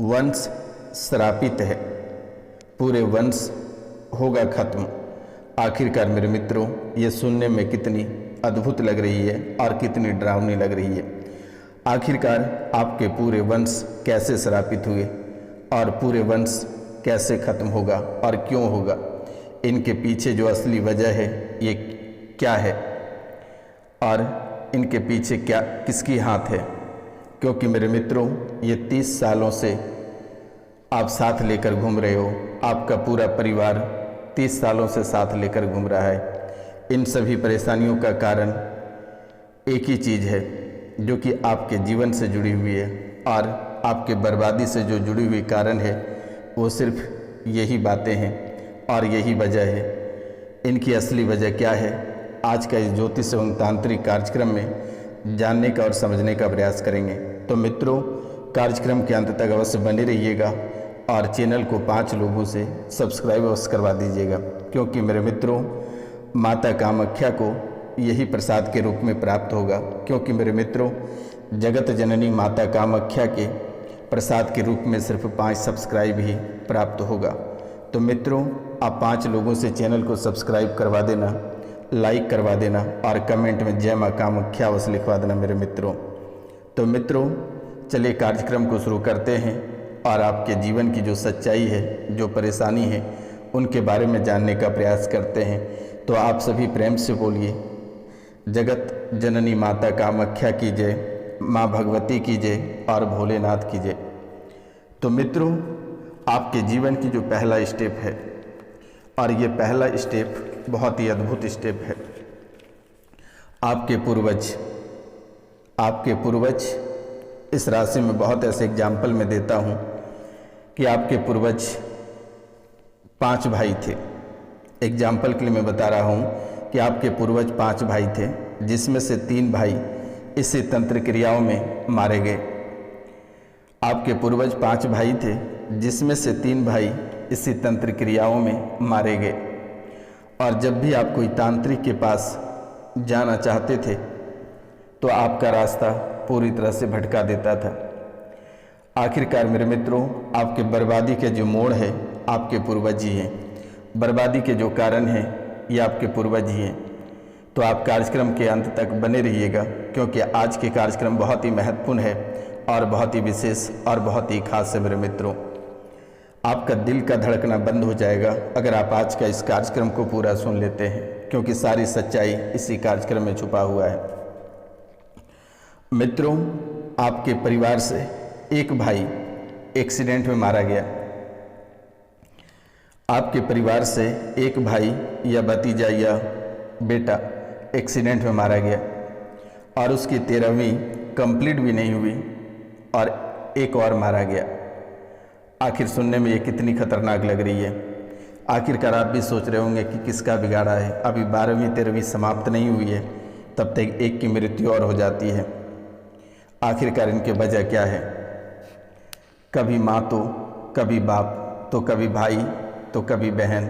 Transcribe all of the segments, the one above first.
वंश श्रापित है, पूरे वंश होगा खत्म। आखिरकार मेरे मित्रों, ये सुनने में कितनी अद्भुत लग रही है और कितनी डरावनी लग रही है। आखिरकार आपके पूरे वंश कैसे श्रापित हुए और पूरे वंश कैसे खत्म होगा और क्यों होगा, इनके पीछे जो असली वजह है ये क्या है और इनके पीछे क्या किसकी हाथ है। क्योंकि मेरे मित्रों, ये 30 सालों से आप साथ लेकर घूम रहे हो, आपका पूरा परिवार 30 सालों से साथ लेकर घूम रहा है। इन सभी परेशानियों का कारण एक ही चीज़ है जो कि आपके जीवन से जुड़ी हुई है, और आपके बर्बादी से जो जुड़ी हुई कारण है वो सिर्फ यही बातें हैं और यही वजह है। इनकी असली वजह क्या है, आज का इस ज्योतिष एवं तांत्रिक कार्यक्रम में जानने का और समझने का प्रयास करेंगे। तो मित्रों, कार्यक्रम के अंत तक अवश्य बने रहिएगा और चैनल को 5 लोगों से सब्सक्राइब अवश्य करवा दीजिएगा, क्योंकि मेरे मित्रों, माता कामाख्या को यही प्रसाद के रूप में प्राप्त होगा। क्योंकि मेरे मित्रों, जगत जननी माता कामाख्या के प्रसाद के रूप में सिर्फ 5 सब्सक्राइब ही प्राप्त होगा। तो मित्रों, आप 5 लोगों से चैनल को सब्सक्राइब करवा देना, लाइक करवा देना और कमेंट में जय माँ कामाख्या अवश्य लिखवा देना मेरे मित्रों। तो मित्रों, चलिए कार्यक्रम को शुरू करते हैं और आपके जीवन की जो सच्चाई है, जो परेशानी है, उनके बारे में जानने का प्रयास करते हैं। तो आप सभी प्रेम से बोलिए, जगत जननी माता कामाख्या की जय, माँ भगवती की जय और भोलेनाथ की जय। तो मित्रों, आपके जीवन की जो पहला स्टेप है, और ये पहला स्टेप बहुत ही अद्भुत स्टेप है। आपके पूर्वज इस राशि में बहुत ऐसे एग्जाम्पल मैं देता हूँ कि आपके पूर्वज 5 भाई थे। एग्जाम्पल के लिए मैं बता रहा हूँ कि आपके पूर्वज 5 भाई थे, जिसमें से 3 भाई इसी तंत्र क्रियाओं में मारे गए। आपके पूर्वज 5 भाई थे, जिसमें से 3 भाई इसी तंत्र क्रियाओं में मारे गए। और जब भी आप कोई तांत्रिक के पास जाना चाहते थे तो आपका रास्ता पूरी तरह से भटका देता था। आखिरकार मेरे मित्रों, आपके बर्बादी के जो मोड़ है आपके पूर्वज ही हैं, बर्बादी के जो कारण हैं ये आपके पूर्वज ही हैं। तो आप कार्यक्रम के अंत तक बने रहिएगा, क्योंकि आज के कार्यक्रम बहुत ही महत्वपूर्ण है और बहुत ही विशेष और बहुत ही खास है मेरे मित्रों। आपका दिल का धड़कना बंद हो जाएगा अगर आप आज का इस कार्यक्रम को पूरा सुन लेते हैं, क्योंकि सारी सच्चाई इसी कार्यक्रम में छुपा हुआ है। मित्रों, आपके परिवार से एक भाई एक्सीडेंट में मारा गया। आपके परिवार से एक भाई या भतीजा या बेटा एक्सीडेंट में मारा गया और उसकी 13वीं कंप्लीट भी नहीं हुई और एक और मारा गया। आखिर सुनने में ये कितनी खतरनाक लग रही है। आखिरकार आप भी सोच रहे होंगे कि किसका बिगाड़ा है, अभी 12वीं 13वीं समाप्त नहीं हुई है, तब तक एक की मृत्यु और हो जाती है। आखिरकार इनके वजह क्या है? कभी माँ तो कभी बाप, तो कभी भाई, तो कभी बहन,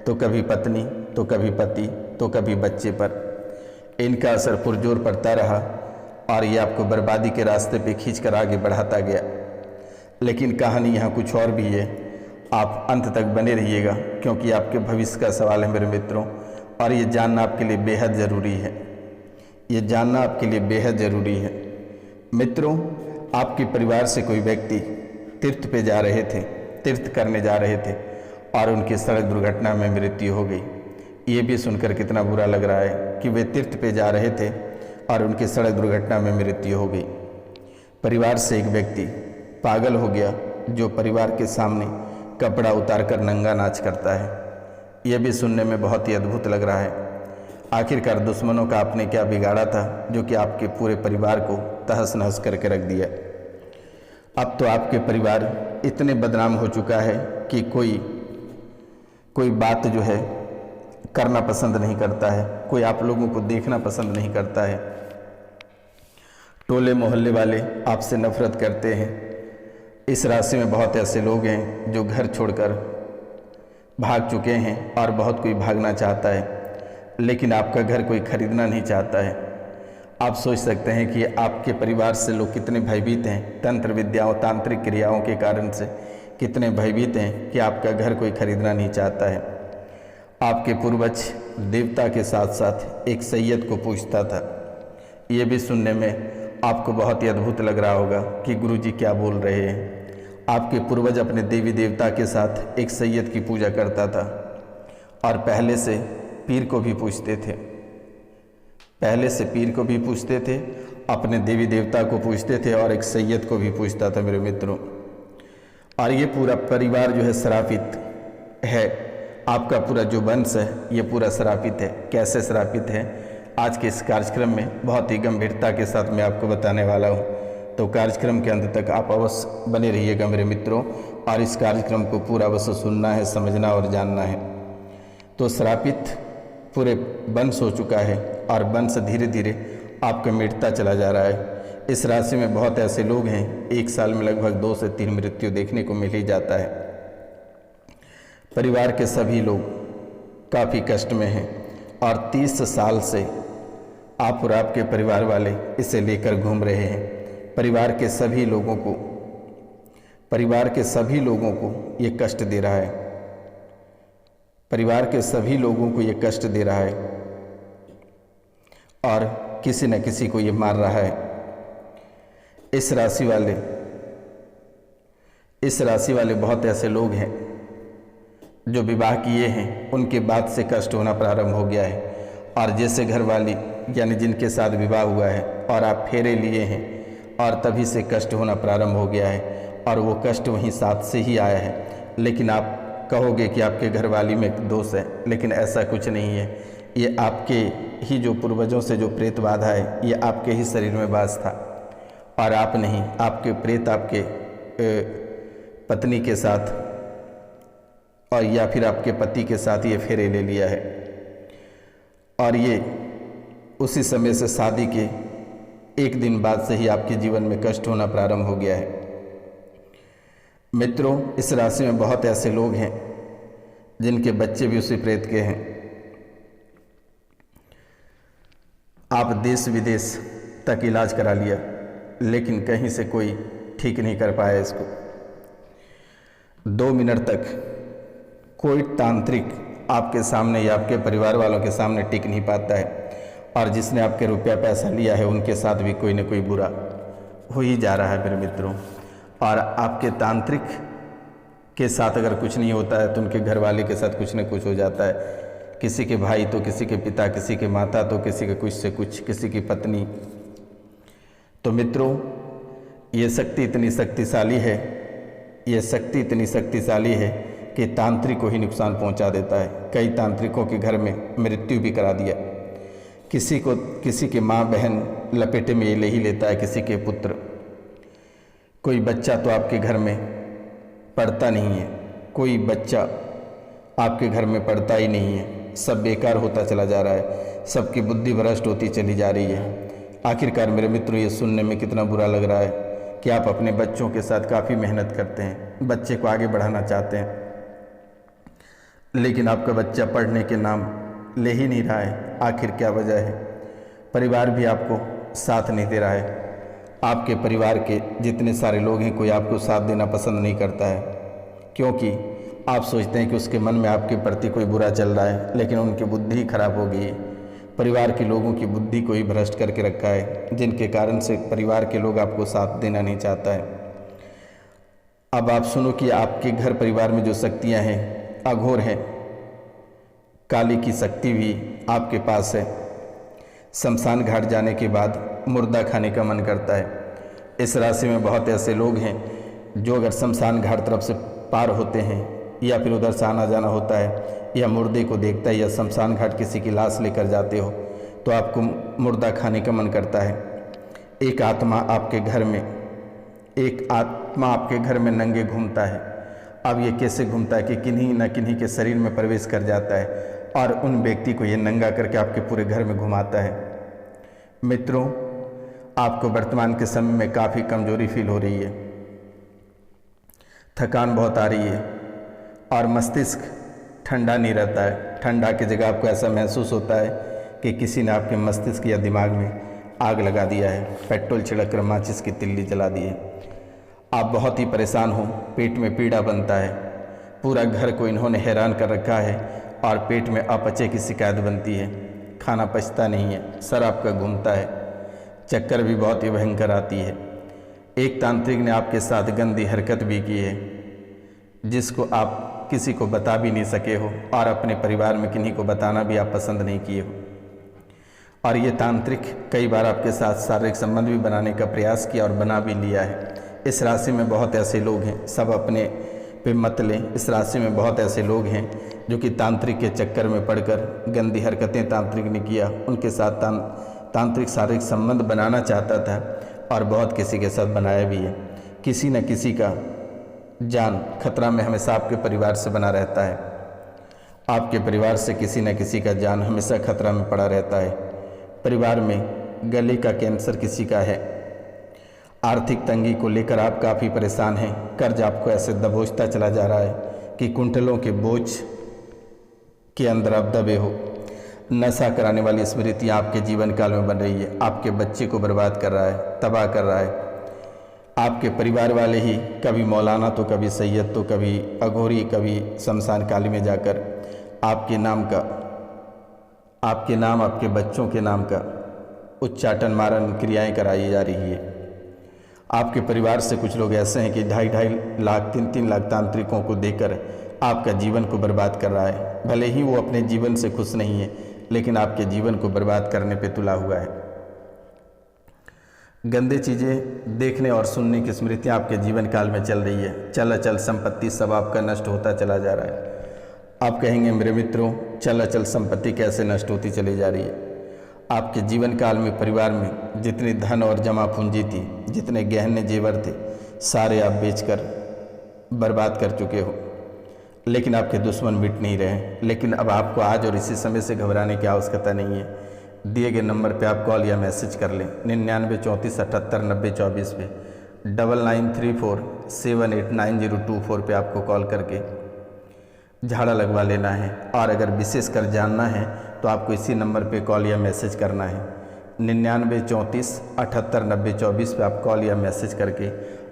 तो कभी पत्नी, तो कभी पति, तो कभी बच्चे पर इनका असर पुरजोर पड़ता रहा और ये आपको बर्बादी के रास्ते पे खींचकर आगे बढ़ाता गया। लेकिन कहानी यहाँ कुछ और भी है। आप अंत तक बने रहिएगा, क्योंकि आपके भविष्य का सवाल है मेरे मित्रों, और ये जानना आपके लिए बेहद ज़रूरी है। ये जानना आपके लिए बेहद ज़रूरी है। मित्रों, आपके परिवार से कोई व्यक्ति तीर्थ पे जा रहे थे, तीर्थ करने जा रहे थे और उनकी सड़क दुर्घटना में मृत्यु हो गई। ये भी सुनकर कितना बुरा लग रहा है कि वे तीर्थ पे जा रहे थे और उनकी सड़क दुर्घटना में मृत्यु हो गई। परिवार से एक व्यक्ति पागल हो गया जो परिवार के सामने कपड़ा उतारकर नंगा नाच करता है। यह भी सुनने में बहुत ही अद्भुत लग रहा है। आखिरकार दुश्मनों का आपने क्या बिगाड़ा था जो कि आपके पूरे परिवार को तहस नहस करके रख दिया। अब तो आपके परिवार इतने बदनाम हो चुका है कि कोई बात जो है करना पसंद नहीं करता है, कोई आप लोगों को देखना पसंद नहीं करता है। टोले मोहल्ले वाले आपसे नफरत करते हैं। इस राशि में बहुत ऐसे लोग हैं जो घर छोड़कर भाग चुके हैं और बहुत कोई भागना चाहता है, लेकिन आपका घर कोई खरीदना नहीं चाहता है। आप सोच सकते हैं कि आपके परिवार से लोग कितने भयभीत हैं, तंत्र विद्याओं तांत्रिक क्रियाओं के कारण से कितने भयभीत हैं कि आपका घर कोई खरीदना नहीं चाहता है। आपके पूर्वज देवता के साथ साथ एक सैयद को पूजता था। ये भी सुनने में आपको बहुत ही अद्भुत लग रहा होगा कि गुरुजी क्या बोल रहे हैं। आपके पूर्वज अपने देवी देवता के साथ एक सैयद की पूजा करता था और पहले से पीर को भी पूजते थे। पहले से पीर को भी पूजते थे, अपने देवी देवता को पूजते थे और एक सैयद को भी पूजता था मेरे मित्रों। और ये पूरा परिवार जो है श्रापित है। आपका पूरा जो वंश है ये पूरा श्रापित है। कैसे श्रापित है, आज के इस कार्यक्रम में बहुत ही गंभीरता के साथ मैं आपको बताने वाला हूँ। तो कार्यक्रम के अंत तक आप अवश्य बने रहिएगा मेरे मित्रों, और इस कार्यक्रम को पूरा अवश्य सुनना है, समझना और जानना है। तो श्रापित पूरे वंश हो चुका है और वंश धीरे धीरे आपका मिटता चला जा रहा है। इस राशि में बहुत ऐसे लोग हैं, एक साल में लगभग 2 से 3 मृत्यु देखने को मिल ही जाता है। परिवार के सभी लोग काफ़ी कष्ट में हैं और 30 साल से आप और आपके परिवार वाले इसे लेकर घूम रहे हैं। परिवार के सभी लोगों को ये कष्ट दे रहा है। परिवार के सभी लोगों को ये कष्ट दे रहा है और किसी न किसी को ये मार रहा है। इस राशि वाले बहुत ऐसे लोग हैं जो विवाह किए हैं, उनके बाद से कष्ट होना प्रारंभ हो गया है। और जैसे घरवाली यानी जिनके साथ विवाह हुआ है और आप फेरे लिए हैं और तभी से कष्ट होना प्रारंभ हो गया है और वो कष्ट वहीं साथ से ही आया है। लेकिन आप कहोगे कि आपके घरवाली में दोष है, लेकिन ऐसा कुछ नहीं है। ये आपके ही जो पूर्वजों से जो प्रेत बाधा है ये आपके ही शरीर में वास था और आप नहीं, आपके प्रेत आपके पत्नी के साथ और या फिर आपके पति के साथ ये फेरे ले लिया है। और ये उसी समय से शादी के एक दिन बाद से ही आपके जीवन में कष्ट होना प्रारंभ हो गया है। मित्रों, इस राशि में बहुत ऐसे लोग हैं जिनके बच्चे भी उसी प्रेत के हैं। आप देश विदेश तक इलाज करा लिया, लेकिन कहीं से कोई ठीक नहीं कर पाया इसको। 2 मिनट तक कोई तांत्रिक आपके सामने या आपके परिवार वालों के सामने टिक नहीं पाता है। और जिसने आपके रुपया पैसा लिया है उनके साथ भी कोई न कोई बुरा हो ही जा रहा है मेरे मित्रों। और आपके तांत्रिक के साथ अगर कुछ नहीं होता है तो उनके घरवाले के साथ कुछ न कुछ हो जाता है। किसी के भाई तो किसी के पिता, किसी के माता तो किसी के कुछ से कुछ, किसी की पत्नी। तो मित्रों, ये शक्ति इतनी शक्तिशाली है, ये शक्ति इतनी शक्तिशाली है कि तांत्रिक को ही नुकसान पहुंचा देता है। कई तांत्रिकों के घर में मृत्यु भी करा दिया। किसी के माँ बहन लपेटे में ये ले ही लेता है, किसी के पुत्र। कोई बच्चा तो आपके घर में पढ़ता नहीं है, कोई बच्चा आपके घर में पढ़ता ही नहीं है। सब बेकार होता चला जा रहा है, सबकी बुद्धि भ्रष्ट होती चली जा रही है। आखिरकार मेरे मित्रों, ये सुनने में कितना बुरा लग रहा है कि आप अपने बच्चों के साथ काफ़ी मेहनत करते हैं, बच्चे को आगे बढ़ाना चाहते हैं, लेकिन आपका बच्चा पढ़ने के नाम ले ही नहीं रहा है। आखिर क्या वजह है? परिवार भी आपको साथ नहीं दे रहा है। आपके परिवार के जितने सारे लोग हैं, कोई आपको साथ देना पसंद नहीं करता है, क्योंकि आप सोचते हैं कि उसके मन में आपके प्रति कोई बुरा चल रहा है, लेकिन उनकी बुद्धि ही खराब हो गई है। परिवार के लोगों की बुद्धि को ही भ्रष्ट करके रखा है, जिनके कारण से परिवार के लोग आपको साथ देना नहीं चाहता है। अब आप सुनो कि आपके घर परिवार में जो शक्तियाँ हैं अघोर हैं। काली की शक्ति भी आपके पास है। शमशान घाट जाने के बाद मुर्दा खाने का मन करता है। इस राशि में बहुत ऐसे लोग हैं जो अगर शमशान घाट तरफ से पार होते हैं या फिर उधर से आना जाना होता है या मुर्दे को देखता है या शमशान घाट किसी की लाश लेकर जाते हो तो आपको मुर्दा खाने का मन करता है। एक आत्मा आपके घर में नंगे घूमता है। अब ये कैसे घूमता है कि किन्हीं न किन्हीं के शरीर में प्रवेश कर जाता है और उन व्यक्ति को ये नंगा करके आपके पूरे घर में घुमाता है। मित्रों, आपको वर्तमान के समय में काफ़ी कमजोरी फील हो रही है, थकान बहुत आ रही है और मस्तिष्क ठंडा नहीं रहता है। ठंडा की जगह आपको ऐसा महसूस होता है कि किसी ने आपके मस्तिष्क या दिमाग में आग लगा दिया है, पेट्रोल छिड़क कर माचिस की तिल्ली जला दी है। आप बहुत ही परेशान हो, पेट में पीड़ा बनता है, पूरा घर को इन्होंने हैरान कर रखा है और पेट में अपचे की शिकायत बनती है, खाना पचता नहीं है, सर आपका घूमता है, चक्कर भी बहुत ही भयंकर आती है। एक तांत्रिक ने आपके साथ गंदी हरकत भी की है जिसको आप किसी को बता भी नहीं सके हो और अपने परिवार में किन्हीं को बताना भी आप पसंद नहीं किए हो। और ये तांत्रिक कई बार आपके साथ शारीरिक संबंध भी बनाने का प्रयास किया और बना भी लिया है। इस राशि में बहुत ऐसे लोग हैं, सब अपने पे मत लें, इस राशि में बहुत ऐसे लोग हैं जो कि तांत्रिक के चक्कर में पड़कर गंदी हरकतें तांत्रिक ने किया, उनके साथ तांत्रिक शारीरिक संबंध बनाना चाहता था और बहुत किसी के साथ बनाया भी है। किसी न किसी का जान खतरा में हमेशा आपके परिवार से बना रहता है, आपके परिवार से किसी न किसी का जान हमेशा खतरा में पड़ा रहता है। परिवार में गले का कैंसर किसी का है, आर्थिक तंगी को लेकर आप काफ़ी परेशान हैं, कर्ज आपको ऐसे दबोचता चला जा रहा है कि कुंटलों के बोझ के अंदर आप दबे हो। नशा कराने वाली स्मृतियाँ आपके जीवन काल में बन रही है, आपके बच्चे को बर्बाद कर रहा है, तबाह कर रहा है। आपके परिवार वाले ही कभी मौलाना तो कभी सैयद तो कभी अघोरी, कभी शमशान काली में जाकर आपके नाम, आपके बच्चों के नाम का उच्चाटन मारन क्रियाएं कराई जा रही है। आपके परिवार से कुछ लोग ऐसे हैं कि 2.5 लाख 3 लाख तांत्रिकों को देकर आपका जीवन को बर्बाद कर रहा है। भले ही वो अपने जीवन से खुश नहीं है, लेकिन आपके जीवन को बर्बाद करने पे तुला हुआ है। गंदे चीज़ें देखने और सुनने की स्मृतियाँ आपके जीवन काल में चल रही है। चल अचल संपत्ति सब आपका नष्ट होता चला जा रहा है। आप कहेंगे मेरे मित्रों, चल अचल संपत्ति कैसे नष्ट होती चली जा रही है? आपके जीवन काल में परिवार में जितनी धन और जमा पूंजी थी, जितने गहने जेवर थे, सारे आप बेचकर बर्बाद कर चुके हो, लेकिन आपके दुश्मन मिट नहीं रहे। लेकिन अब आपको आज और इसी समय से घबराने की आवश्यकता नहीं है। दिए गए नंबर पे आप कॉल या मैसेज कर लें 99 34 78 90 24 पे 9934 789024 पे आपको कॉल करके झाड़ा लगवा लेना है। और अगर विशेष कर जानना है तो आपको इसी नंबर पे कॉल या मैसेज करना है 99 34 78 90 24 पे आप कॉल या मैसेज करके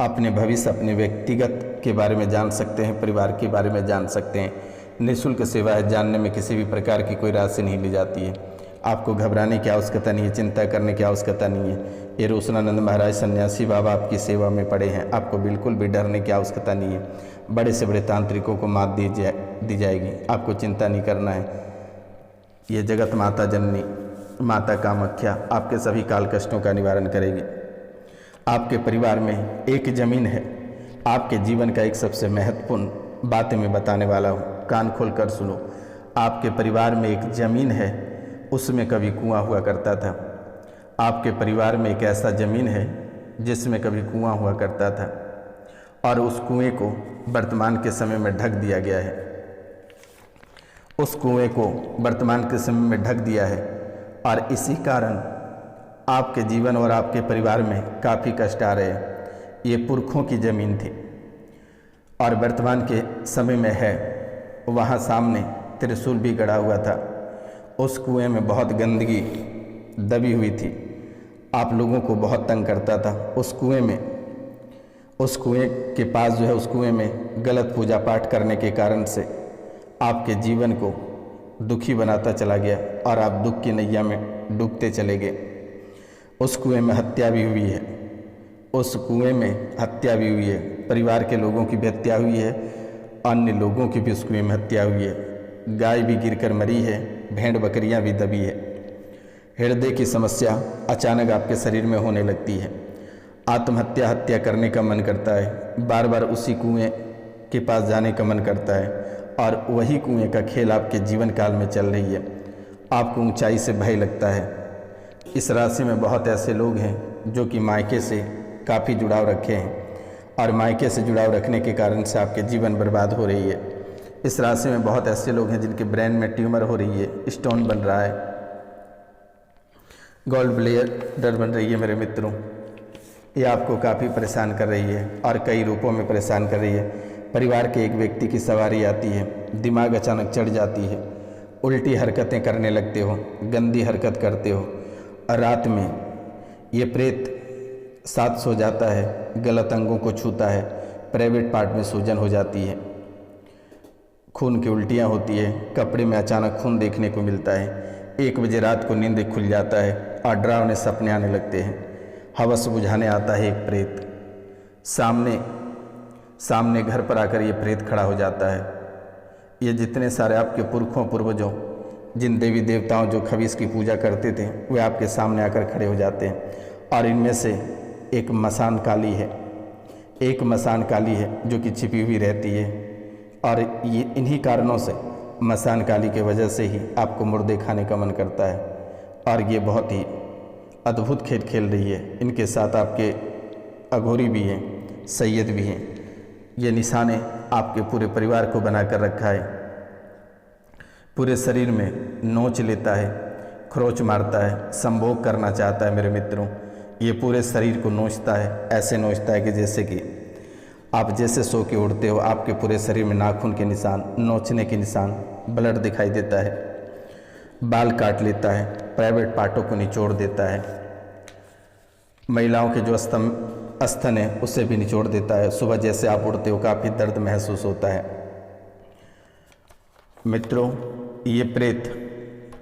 अपने भविष्य, अपने व्यक्तिगत के बारे में जान सकते हैं, परिवार के बारे में जान सकते हैं। निःशुल्क सेवा है, जानने में किसी भी प्रकार की कोई राशि नहीं ली जाती है। आपको घबराने की आवश्यकता नहीं है, चिंता करने की आवश्यकता नहीं है। ये रोशनानंद महाराज सन्यासी बाबा आपकी सेवा में पड़े हैं, आपको बिल्कुल भी डरने की आवश्यकता नहीं है। बड़े से बड़े तांत्रिकों को मात दी जाएगी, आपको चिंता नहीं करना है। ये जगत माता जननी माता कामाख्या आपके सभी काल कष्टों का निवारण करेगी। आपके परिवार में एक ज़मीन है, आपके जीवन का एक सबसे महत्वपूर्ण बातें मैं बताने वाला हूँ, कान खोल कर सुनो। आपके परिवार में एक ज़मीन है, उसमें कभी कुआं हुआ करता था। आपके परिवार में एक ऐसा ज़मीन है जिसमें कभी कुआं हुआ करता था और उस कुएं को वर्तमान के समय में ढक दिया गया है। उस कुएं को वर्तमान के समय में ढक दिया है और इसी कारण आपके जीवन और आपके परिवार में काफ़ी कष्ट आ रहे हैं। ये पुरखों की ज़मीन थी और वर्तमान के समय में है, वहाँ सामने त्रिशूल भी गड़ा हुआ था। उस कुएं में बहुत गंदगी दबी हुई थी, आप लोगों को बहुत तंग करता था। उस कुएं के पास जो है, उस कुएं में गलत पूजा पाठ करने के कारण से आपके जीवन को दुखी बनाता चला गया और आप दुख की नैया में डूबते चले गए। उस कुएं में हत्या भी हुई है, उस कुएं में हत्या भी हुई है, परिवार के लोगों की भी हत्या हुई है, अन्य लोगों की भी उस कुएं में हत्या हुई है। गाय भी गिरकर मरी है, भेड़ बकरियां भी दबी है। हृदय की समस्या अचानक आपके शरीर में होने लगती है, हत्या करने का मन करता है, बार बार उसी कुएं के पास जाने का मन करता है और वही कुएं का खेल आपके जीवन काल में चल रही है। आपको ऊंचाई से भय लगता है। इस राशि में बहुत ऐसे लोग हैं जो कि मायके से काफ़ी जुड़ाव रखे हैं और मायके से जुड़ाव रखने के कारण से आपके जीवन बर्बाद हो रही है। इस राशि में बहुत ऐसे लोग हैं जिनके ब्रेन में ट्यूमर हो रही है, स्टोन बन रहा है, गोल्ड ब्लेडर बन रही है। मेरे मित्रों, ये आपको काफ़ी परेशान कर रही है और कई रूपों में परेशान कर रही है। परिवार के एक व्यक्ति की सवारी आती है, दिमाग अचानक चढ़ जाती है, उल्टी हरकतें करने लगते हो, गंदी हरकत करते हो, रात में ये प्रेत साथ सो जाता है, गलत अंगों को छूता है, प्राइवेट पार्ट में सूजन हो जाती है, खून की उल्टियाँ होती है, कपड़े में अचानक खून देखने को मिलता है, 1 बजे रात को नींद खुल जाता है और डरावने सपने आने लगते हैं। हवस बुझाने आता है एक प्रेत, सामने घर पर आकर ये प्रेत खड़ा हो जाता है। ये जितने सारे आपके पुरखों पूर्वजों, जिन देवी देवताओं जो खबीस की पूजा करते थे, वे आपके सामने आकर खड़े हो जाते हैं। और इनमें से एक मसान काली है जो कि छिपी हुई रहती है, और ये इन्हीं कारणों से, मसान काली के वजह से ही आपको मुर्दे खाने का मन करता है। और ये बहुत ही अद्भुत खेल खेल रही है। इनके साथ आपके अघोरी भी हैं, सैयद भी हैं। ये निशाने आपके पूरे परिवार को बना कर रखा है। पूरे शरीर में नोच लेता है, खरोच मारता है, संभोग करना चाहता है। मेरे मित्रों, ये पूरे शरीर को नोचता है, ऐसे नोचता है कि जैसे कि आप जैसे सो के उड़ते हो, आपके पूरे शरीर में नाखून के निशान, नोचने के निशान, ब्लड दिखाई देता है। बाल काट लेता है, प्राइवेट पार्टों को निचोड़ देता है, महिलाओं के जो स्तन है उसे भी निचोड़ देता है। सुबह जैसे आप उड़ते हो काफ़ी दर्द महसूस होता है। मित्रों, ये प्रेत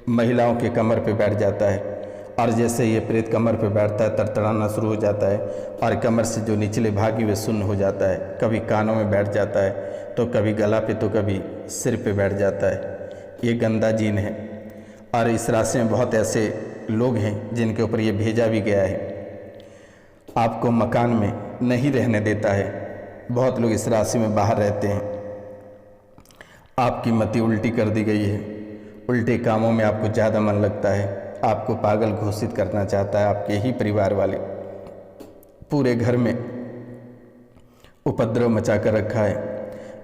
महिलाओं के कमर पे बैठ जाता है, और जैसे ये प्रेत कमर पे बैठता है तड़तड़ाना शुरू हो जाता है, और कमर से जो निचले भाग ही वे सुन्न हो जाता है। कभी कानों में बैठ जाता है, तो कभी गला पे, तो कभी सिर पे बैठ जाता है। ये गंदा जीन है, और इस राशि में बहुत ऐसे लोग हैं जिनके ऊपर ये भेजा भी गया है। आपको मकान में नहीं रहने देता है। बहुत लोग इस राशि में बाहर रहते हैं। आपकी मति उल्टी कर दी गई है, उल्टे कामों में आपको ज़्यादा मन लगता है, आपको पागल घोषित करना चाहता है आपके ही परिवार वाले। पूरे घर में उपद्रव मचा कर रखा है।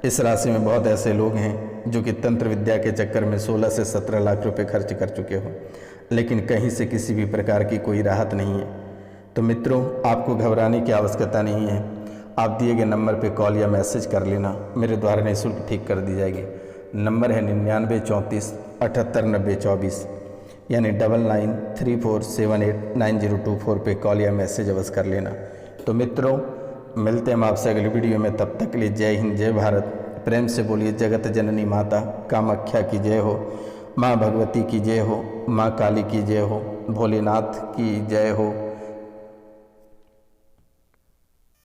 इस राशि में बहुत ऐसे लोग हैं जो कि तंत्र विद्या के चक्कर में 16 से 17 लाख रुपए खर्च कर चुके हो, लेकिन कहीं से किसी भी प्रकार की कोई राहत नहीं है। तो मित्रों, आपको घबराने की आवश्यकता नहीं है। आप दिए गए नंबर पे कॉल या मैसेज कर लेना, मेरे द्वारा निःशुल्क ठीक कर दी जाएगी। नंबर है 9934 78 90 24, यानी 9934789024 पे कॉल या मैसेज अवश्य कर लेना। तो मित्रों, मिलते हैं हम आपसे अगली वीडियो में। तब तक के लिए जय हिंद, जय भारत। प्रेम से बोलिए जगत जननी माता कामाख्या की जय हो, माँ भगवती की जय हो, माँ काली की जय हो, भोलेनाथ की जय हो।